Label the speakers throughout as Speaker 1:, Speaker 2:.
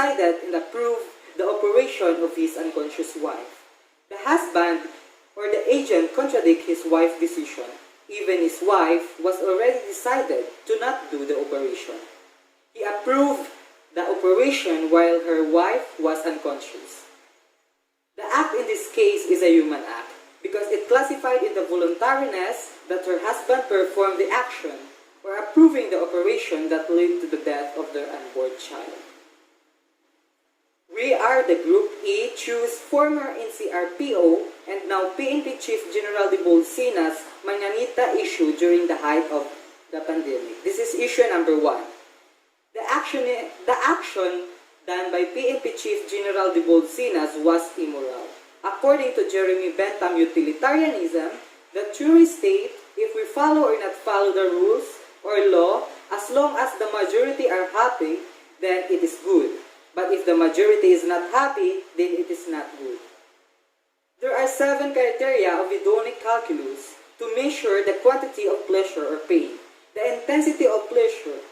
Speaker 1: decided and approved the operation of his unconscious wife. The husband or the agent contradict his wife's decision. Even his wife was already decided to not do the operation. He approved the operation while her wife was unconscious. The act in this case is a human act because it classified in the voluntariness that her husband performed the action or approving the operation that led to the death of their unborn child. We are the Group E choose former NCRPO and now PNP Chief General de Bolsina's Mananita issue during the height of the pandemic. This is issue number 1. The action done by PNP Chief General de Bolsinas was immoral. According to Jeremy Bentham utilitarianism, the theory states if we follow or not follow the rules or law, as long as the majority are happy, then it is good. But if the majority is not happy, then it is not good. There are 7 criteria of hedonic calculus to measure the quantity of pleasure or pain. The intensity of pleasure.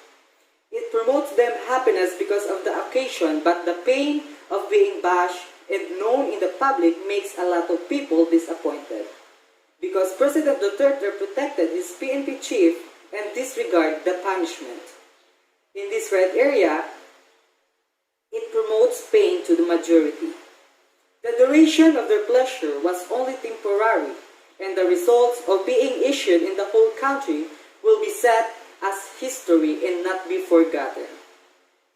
Speaker 1: It promotes them happiness because of the occasion, but the pain of being bashed and known in the public makes a lot of people disappointed. Because President Duterte protected his PNP chief and disregarded the punishment. In this red area, it promotes pain to the majority. The duration of their pleasure was only temporary, and the results of being issued in the whole country will be set as history and not be forgotten.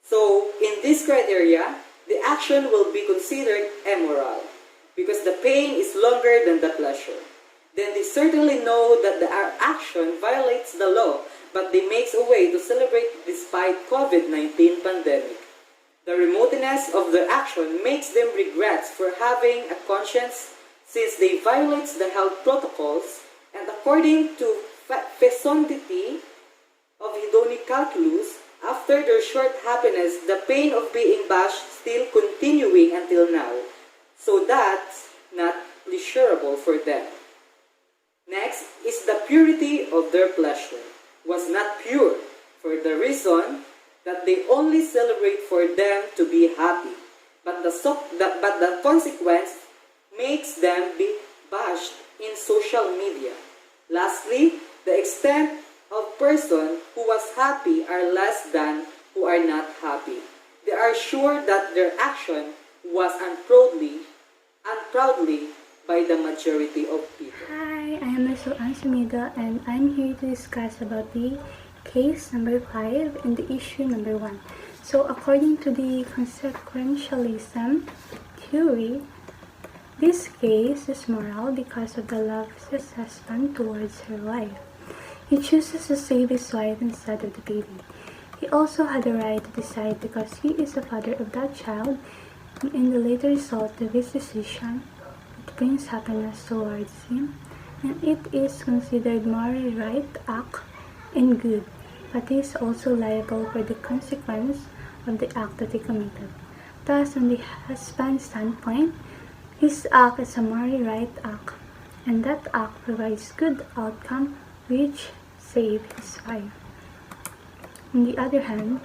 Speaker 1: So, in this criteria, the action will be considered immoral because the pain is longer than the pleasure. Then they certainly know that the action violates the law, but they make a way to celebrate despite COVID-19 pandemic. The remoteness of the action makes them regrets for having a conscience since they violate the health protocols, and according to fecundity of hedonic calculus, after their short happiness, the pain of being bashed still continuing until now. So that's not pleasurable for them. Next is the purity of their pleasure. Was not pure for the reason that they only celebrate for them to be happy, but the consequence makes them be bashed in social media. Lastly, the extent of person who was happy are less than who are not happy. They are sure that their action was unproudly by the majority of people.
Speaker 2: Hi, I am Ms. Ansumida and I'm here to discuss about the case number 5 and the issue number 1. So according to the consequentialism theory, this case is moral because of the love of his husband towards her wife. He chooses to save his wife instead of the baby. He also had the right to decide because he is the father of that child, and in the later result of his decision, it brings happiness towards him, and it is considered morally right act and good, but he is also liable for the consequence of the act that he committed. Thus, on the husband's standpoint, his act is a morally right act, and that act provides good outcome which saved his wife. On the other hand,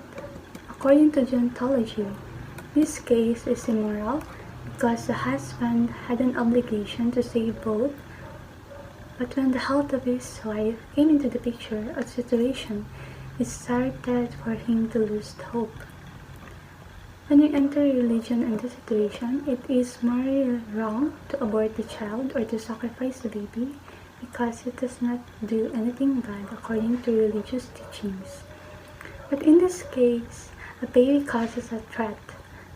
Speaker 2: according to deontology, this case is immoral because the husband had an obligation to save both, but when the health of his wife came into the picture, a situation it started for him to lose hope. When we enter religion in this situation, it is morally wrong to abort the child or to sacrifice the baby because it does not do anything bad according to religious teachings. But in this case, a baby causes a threat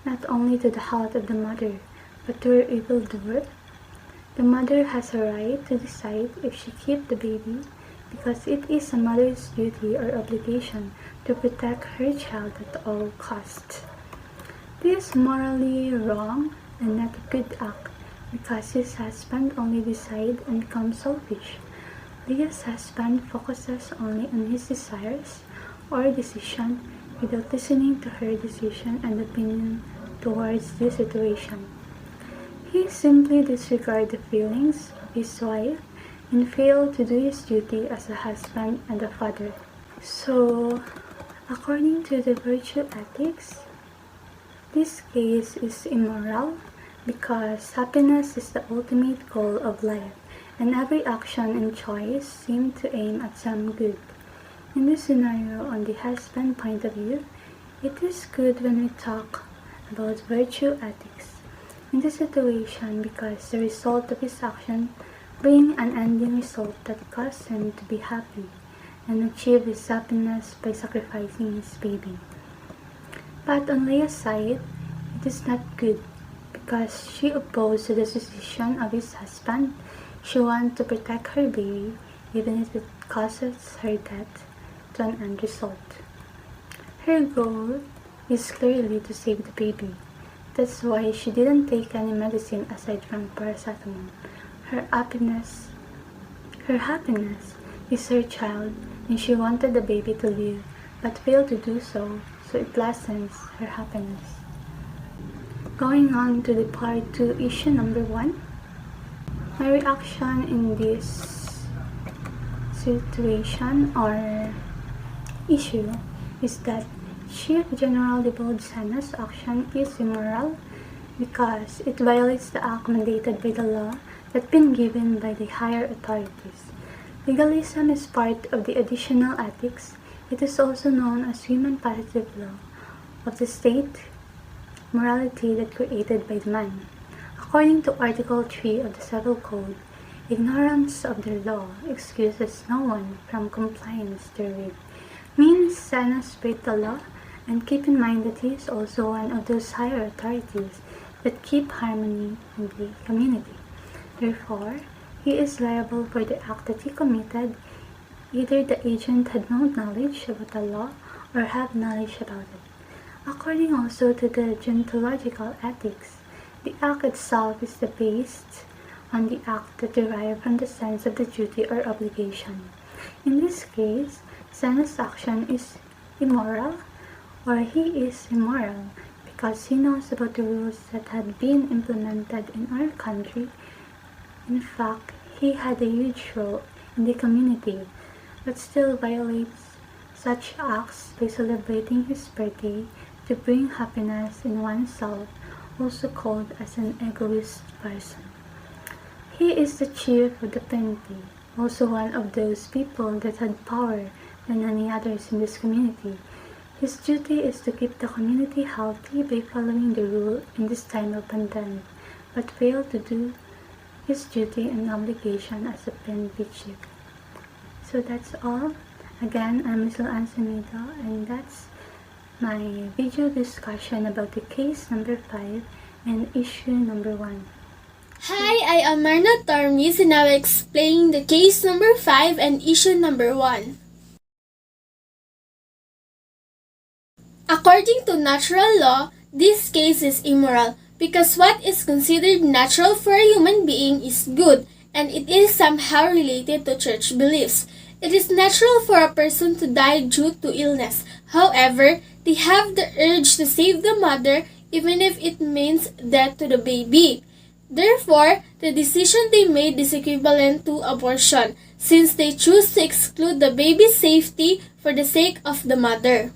Speaker 2: not only to the health of the mother, but to her evildoer. The mother has a right to decide if she keeps the baby because it is a mother's duty or obligation to protect her child at all costs. This is morally wrong and not a good act because his husband only decides and becomes selfish. Leah's husband focuses only on his desires or decision without listening to her decision and opinion towards this situation. He simply disregards the feelings of his wife and failed to do his duty as a husband and a father. So, according to the virtue ethics, This case is immoral because happiness is the ultimate goal of life, and every action and choice seem to aim at some good. In this scenario, on the husband point of view, it is good when we talk about virtue ethics. In this situation, because the result of his action bring an ending result that caused him to be happy and achieve his happiness by sacrificing his baby. But on Leah's side, it is not good because she opposed to the decision of his husband. She wants to protect her baby even if it causes her death to an end result. Her goal is clearly to save the baby. That's why she didn't take any medicine aside from paracetamol. Her happiness is her child, and she wanted the baby to live, but failed to do so it lessens her happiness. Going on to the part 2, issue number 1. My reaction in this situation or issue is that Chief General de Bolsena's action is immoral because it violates the act mandated by the law that's been given by the higher authorities. Legalism is part of the additional ethics. It is also known as human positive law of the state morality that created by man. According to Article 3 of the Civil Code, ignorance of the law excuses no one from compliance therewith. Means Senas break the law, and keep in mind that he is also one of those higher authorities that keep harmony in the community. Therefore, he is liable for the act that he committed. Either the agent had no knowledge about the law or have knowledge about it. According also to the deontological ethics, the act itself is based on the act that derived from the sense of the duty or obligation. In this case, Sena's action is immoral, or he is immoral because he knows about the rules that had been implemented in our country. In fact, he had a huge role in the community, but still violates such acts by celebrating his birthday to bring happiness in oneself, also called as an egoist person. He is the chief of the PNP, also one of those people that had power than any others in this community. His duty is to keep the community healthy by following the rule in this time of pandemic, but failed to do his duty and obligation as a PNP chief. So that's all. Again, I'm Ms. Ansemito, and that's my video discussion about the case number 5 and issue number 1.
Speaker 3: Hi, I am Marna Tormis and I will explain the case number 5 and issue number 1. According to natural law, this case is immoral because what is considered natural for a human being is good, and it is somehow related to church beliefs. It is natural for a person to die due to illness. However, they have the urge to save the mother even if it means death to the baby. Therefore, the decision they made is equivalent to abortion, since they choose to exclude the baby's safety for the sake of the mother.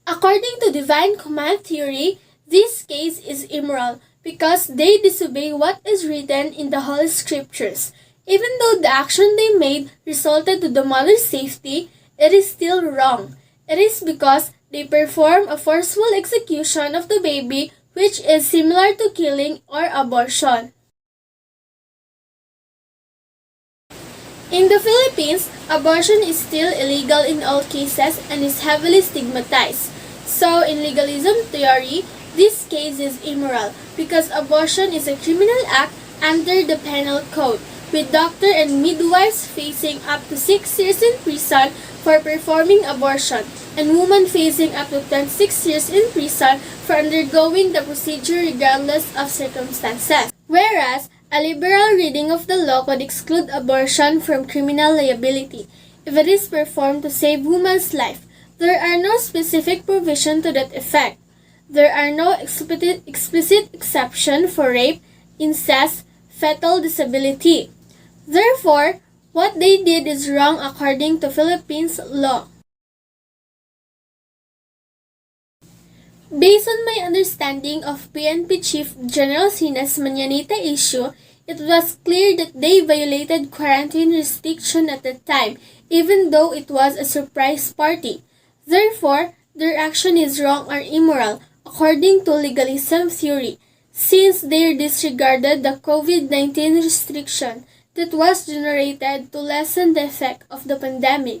Speaker 3: According to divine command theory, this case is immoral because they disobey what is written in the Holy Scriptures. Even though the action they made resulted to the mother's safety, it is still wrong. It is because they perform a forceful execution of the baby, which is similar to killing or abortion. In the Philippines, abortion is still illegal in all cases and is heavily stigmatized. So, in legalism theory, this case is immoral because abortion is a criminal act under the penal code, with doctor and midwives facing up to 6 years in prison for performing abortion, and women facing up to 26 years in prison for undergoing the procedure regardless of circumstances. Whereas, a liberal reading of the law could exclude abortion from criminal liability if it is performed to save woman's life. There are no specific provision to that effect. There are no explicit exception for rape, incest, fetal disability. Therefore, what they did is wrong according to Philippines law. Based on my understanding of PNP Chief General Sina's Manyanita issue, it was clear that they violated quarantine restriction at the time, even though it was a surprise party. Therefore, their action is wrong or immoral, according to legalism theory, since they disregarded the COVID-19 restriction that was generated to lessen the effect of the pandemic.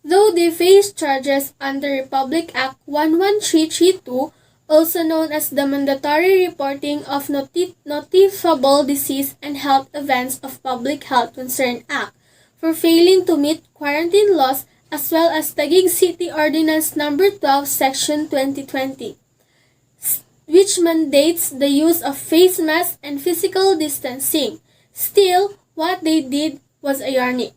Speaker 3: Though they face charges under Republic Act 11332, also known as the Mandatory Reporting of Noticeable Disease and Health Events of Public Health Concern Act, for failing to meet quarantine laws, as well as Taguig City Ordinance No. 12, Section 2020, which mandates the use of face masks and physical distancing. Still, what they did was ironic.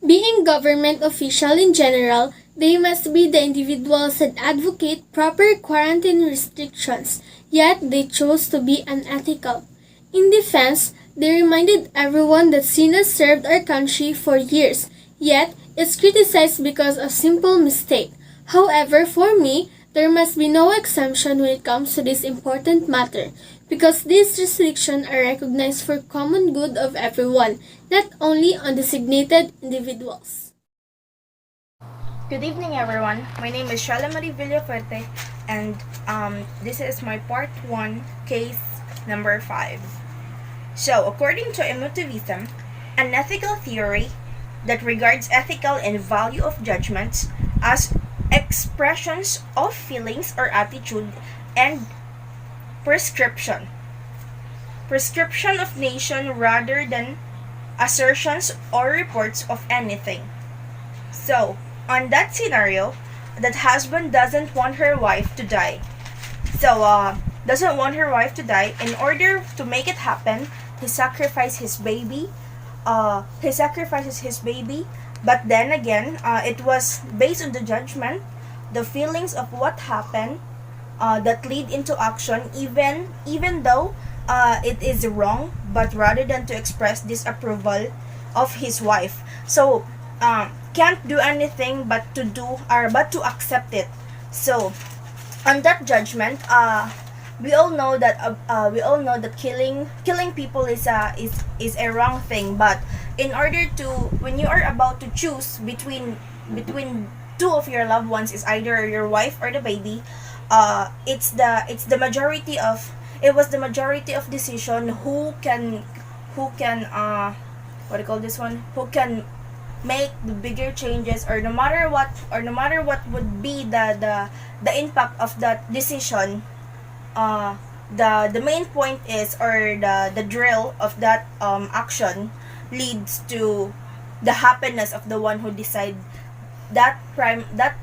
Speaker 3: Being government official in general, they must be the individuals that advocate proper quarantine restrictions, yet they chose to be unethical. In defense, they reminded everyone that Sina served our country for years, yet is criticized because of simple mistake. However, for me, there must be no exemption when it comes to this important matter, because these restrictions are recognized for common good of everyone, not only on designated individuals.
Speaker 4: Good evening, everyone. My name is Shala Marie Villafuerte, and this is my part 1, case number 5. So, according to emotivism, an ethical theory that regards ethical and value of judgments as expressions of feelings or attitude, and prescription of nation rather than assertions or reports of anything. So, on that scenario, that husband doesn't want her wife to die. In order to make it happen, he sacrifices his baby. But then again, it was based on the judgment, the feelings of what happened, that lead into action, even though it is wrong, but rather than to express disapproval of his wife. So, can't do anything but to accept it. So, on that judgment, we all know that killing people is a wrong thing. But in order to, when you are about to choose between two of your loved ones, is either your wife or the baby, it was the majority of decision who can make the bigger changes, or no matter what would be the impact of that decision. The main point is, or the drill of that action leads to the happiness of the one who decide that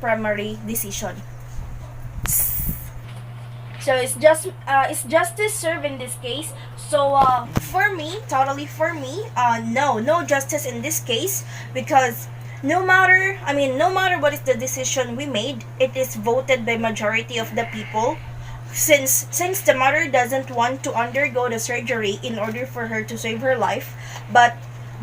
Speaker 4: primary decision. So it's justice served in this case. So totally for me, no justice in this case, because no matter what is the decision we made, it is voted by majority of the people. Since the mother doesn't want to undergo the surgery in order for her to save her life, but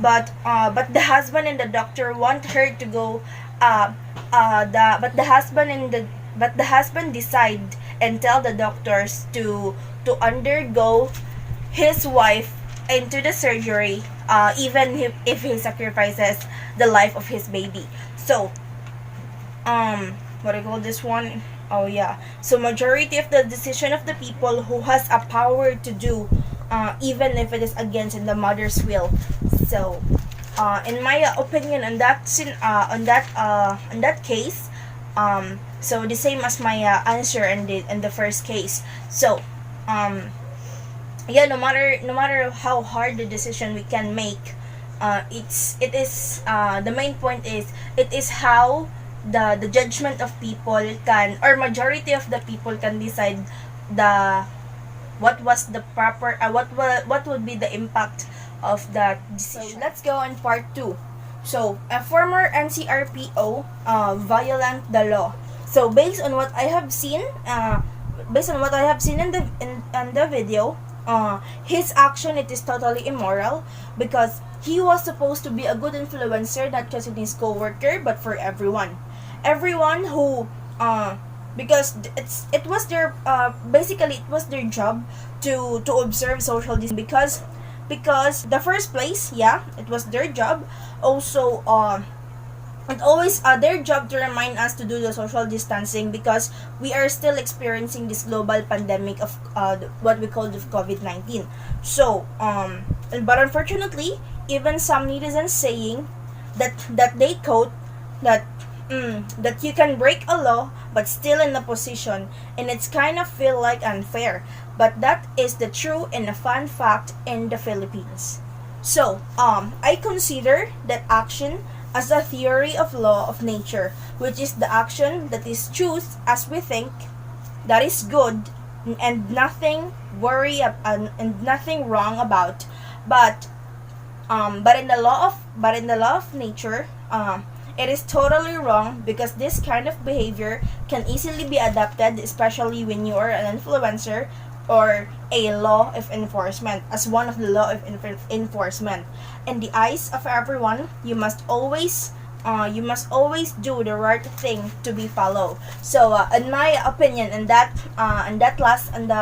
Speaker 4: the husband and the doctor want her to go. But the husband decide and tell the doctors to undergo his wife into the surgery, even if he sacrifices the life of his baby. So, what I call this one? Oh yeah. So majority of the decision of the people who has a power to do, even if it is against in the mother's will. So, in my opinion, on that case, so the same as my answer in the first case. So, no matter how hard the decision we can make, the main point is, it is how the judgment of people can, or majority of the people can decide what was the proper, what would be the impact of that decision. So let's go on part 2. So, a former NCRPO violate the law. So based on what I have seen in the video, his action, it is totally immoral, because he was supposed to be a good influencer, not just in his co-worker, but for everyone who because it was their basically it was their job to observe social distancing, because the first place, yeah, it was their job. Also, and always their job to remind us to do the social distancing, because we are still experiencing this global pandemic of what we call the COVID-19. So but unfortunately, even some netizens saying that they quote that that you can break a law but still in a position, and it's kind of feel like unfair, but that is the true and a fun fact in the Philippines. So I consider that action as a theory of law of nature, which is the action that is choose as we think that is good, and nothing and nothing wrong about. But in the law of nature, it is totally wrong, because this kind of behavior can easily be adapted, especially when you are an influencer or a law of enforcement, as one of the law of enforcement. In the eyes of everyone, you must always do the right thing to be followed. So in my opinion, in the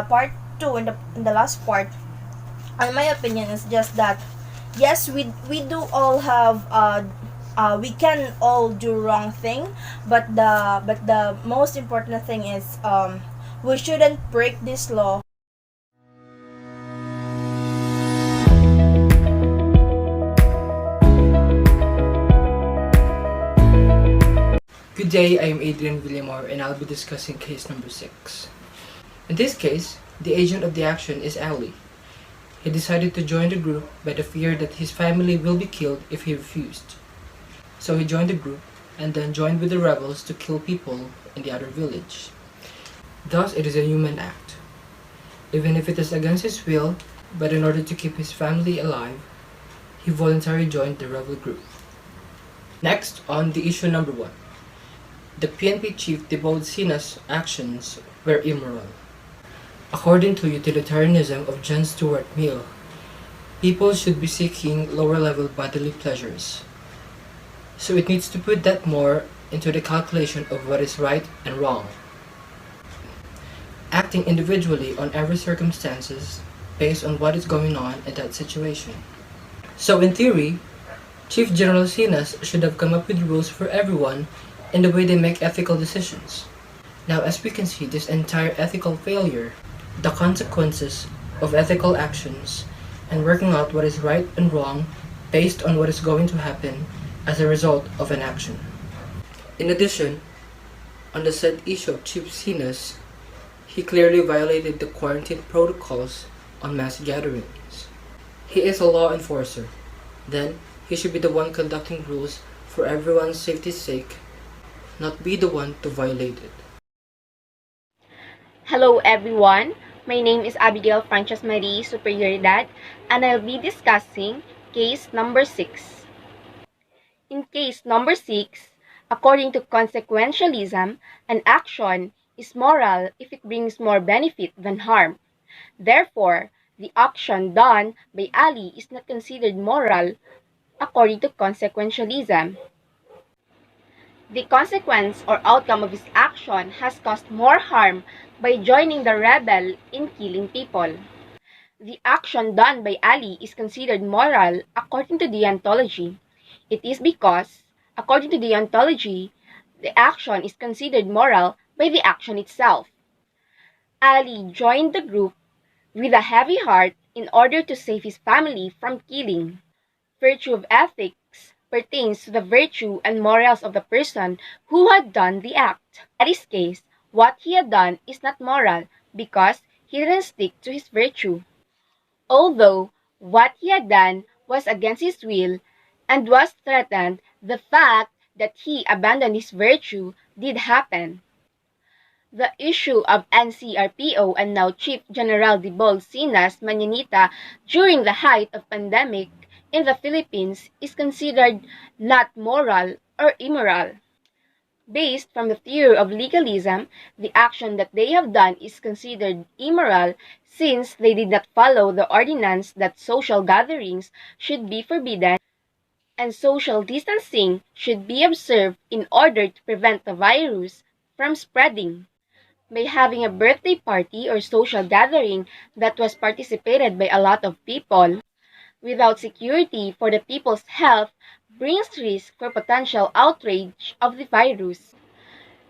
Speaker 4: part two, in the last part, in my opinion, is just that yes, we do all have we can all do wrong thing, but the most important thing is we shouldn't break this law.
Speaker 5: Good day, I am Adrian Villamor and I'll be discussing case number 6. In this case, the agent of the action is Ali. He decided to join the group by the fear that his family will be killed if he refused. So he joined the group and then joined with the rebels to kill people in the other village. Thus, it is a human act. Even if it is against his will, but in order to keep his family alive, he voluntarily joined the rebel group. Next, on the issue number 1. The PNP chief Dibald Sina's actions were immoral. According to utilitarianism of John Stuart Mill, people should be seeking lower-level bodily pleasures. So it needs to put that more into the calculation of what is right and wrong, acting individually on every circumstances based on what is going on in that situation. So in theory, Chief General Sinas should have come up with rules for everyone in the way they make ethical decisions. Now, as we can see, this entire ethical failure, the consequences of ethical actions, and working out what is right and wrong based on what is going to happen as a result of an action. In addition, on the said issue of Chief Sinas, he clearly violated the quarantine protocols on mass gatherings. He is a law enforcer. Then, he should be the one conducting rules for everyone's safety's sake, not be the one to violate it.
Speaker 6: Hello everyone, my name is Abigail Frances Marie Superioridad, and I'll be discussing case number 6. In case number 6, according to consequentialism, an action is moral if it brings more benefit than harm. Therefore, the action done by Ali is not considered moral according to consequentialism. The consequence or outcome of his action has caused more harm by joining the rebel in killing people. The action done by Ali is considered moral according to deontology. It is because, according to deontology, the action is considered moral by the action itself. Ali joined the group with a heavy heart in order to save his family from killing. Virtue of ethics pertains to the virtue and morals of the person who had done the act. In this case, what he had done is not moral because he didn't stick to his virtue. Although what he had done was against his will and was threatened, the fact that he abandoned his virtue did happen. The issue of NCRPO and now Chief General Dibald Sinas Mañanita during the height of pandemic in the Philippines is considered not moral or immoral. Based from the theory of legalism, the action that they have done is considered immoral since they did not follow the ordinance that social gatherings should be forbidden and social distancing should be observed in order to prevent the virus from spreading. by having a birthday party or social gathering that was participated by a lot of people without security for the people's health brings risk for potential outrage of the virus.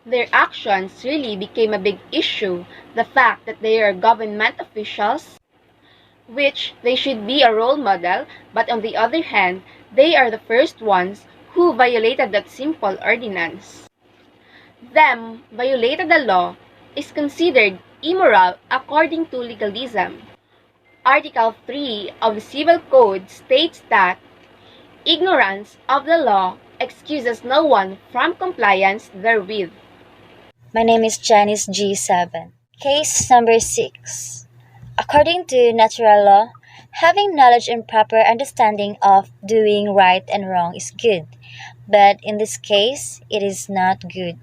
Speaker 6: Their actions really became a big issue, the fact that they are government officials, which they should be a role model, but on the other hand, they are the first ones who violated that simple ordinance. Them violated the law is considered immoral according to legalism. Article 3 of the Civil Code states that ignorance of the law excuses no one from compliance therewith.
Speaker 7: My name is Janice G7. Case number 6. According to natural law, having knowledge and proper understanding of doing right and wrong is good. But in this case, it is not good,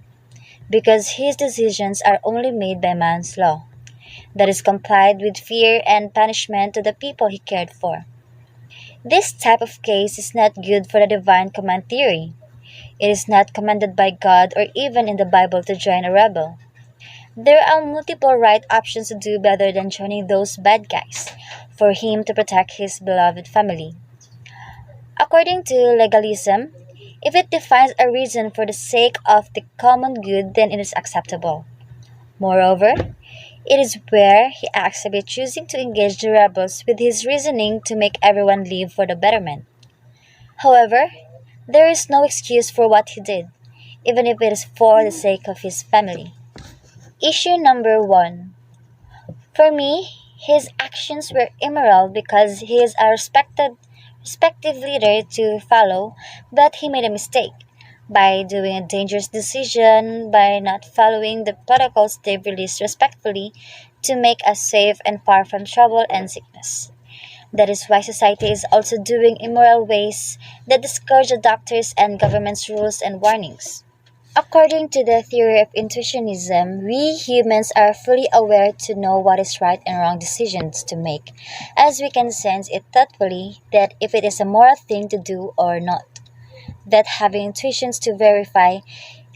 Speaker 7: because his decisions are only made by man's law, that is complied with fear and punishment to the people he cared for. This type of case is not good for the divine command theory. It is not commanded by God or even in the Bible to join a rebel. There are multiple right options to do better than joining those bad guys for him to protect his beloved family. According to legalism, if it defines a reason for the sake of the common good, then it is acceptable. Moreover, it is where he acts by choosing to engage the rebels with his reasoning to make everyone live for the betterment. However, there is no excuse for what he did, even if it is for the sake of his family. Issue number 1. For me, his actions were immoral because he is a respective leader to follow, but he made a mistake by doing a dangerous decision by not following the protocols they released respectfully to make us safe and far from trouble and sickness. That is why society is also doing immoral ways that discourage the doctors and government's rules and warnings. According to the theory of intuitionism, we humans are fully aware to know what is right and wrong decisions to make, as we can sense it thoughtfully that if it is a moral thing to do or not. That having intuitions to verify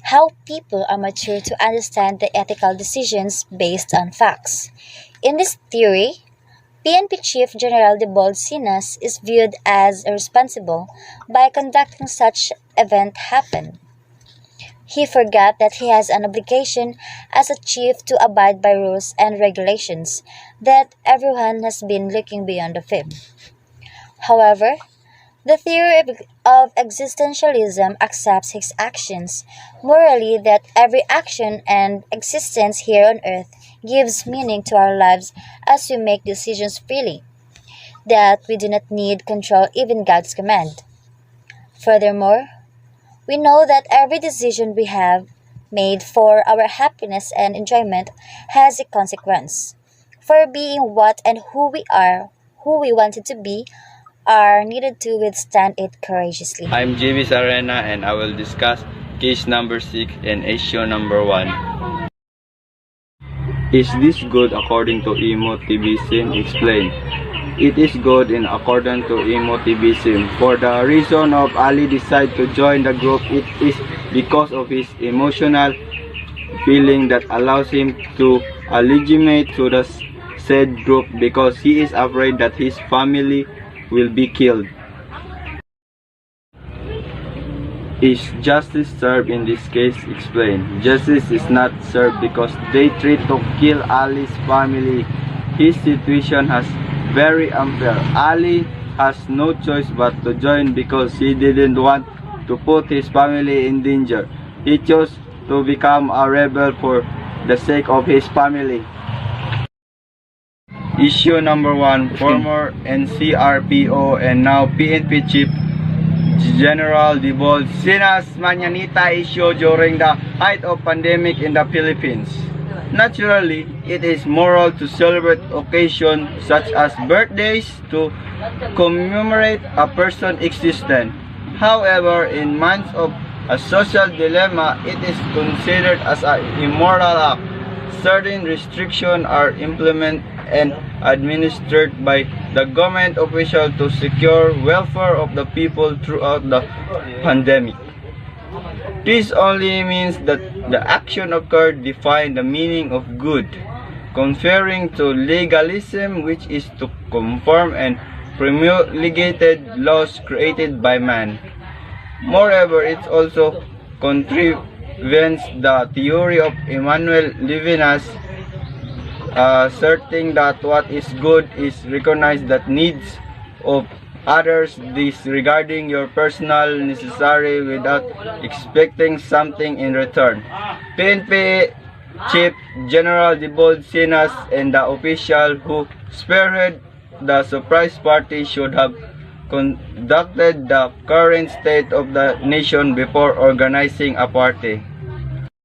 Speaker 7: how people are mature to understand the ethical decisions based on facts. In this theory, PNP Chief General Dibol Sinas is viewed as irresponsible by conducting such event happen. He forgot that he has an obligation as a chief to abide by rules and regulations, that everyone has been looking beyond the film. However, the theory of existentialism accepts his actions morally, that every action and existence here on earth gives meaning to our lives as we make decisions freely, that we do not need control even God's command. Furthermore, we know that every decision we have made for our happiness and enjoyment has a consequence. For being what and who we are, who we wanted to be, are needed to withstand it courageously.
Speaker 8: I'm JB Sarena and I will discuss case number 6 and issue number 1. Is this good according to emotivism? Explain. It is good in accordance to emotivism. For the reason of Ali decided to join the group, it is because of his emotional feeling that allows him to allegiate to the said group because he is afraid that his family will be killed. Is justice served in this case? Explain. Justice is not served because they tried to kill Ali's family. His situation has very unfair. Ali has no choice but to join because he didn't want to put his family in danger. He chose to become a rebel for the sake of his family. Issue number 1. Former NCRPO and now PNP Chief General Dibol Sinas Manyanita issue during the height of pandemic in the Philippines. Naturally, it is moral to celebrate occasions such as birthdays to commemorate a person's existence. However, in months of a social dilemma, it is considered as an immoral act. Certain restrictions are implemented and administered by the government official to secure welfare of the people throughout the pandemic. This only means that the action occurred defined the meaning of good, conferring to legalism, which is to conform and promulgated laws created by man. Moreover, it also contravenes the theory of Emmanuel Levinas, asserting that what is good is recognize that needs of others, disregarding your personal necessary without expecting something in return. PNP Chief General Dibold Sinas and the official who spearhead the surprise party should have conducted the current state of the nation before organizing a party.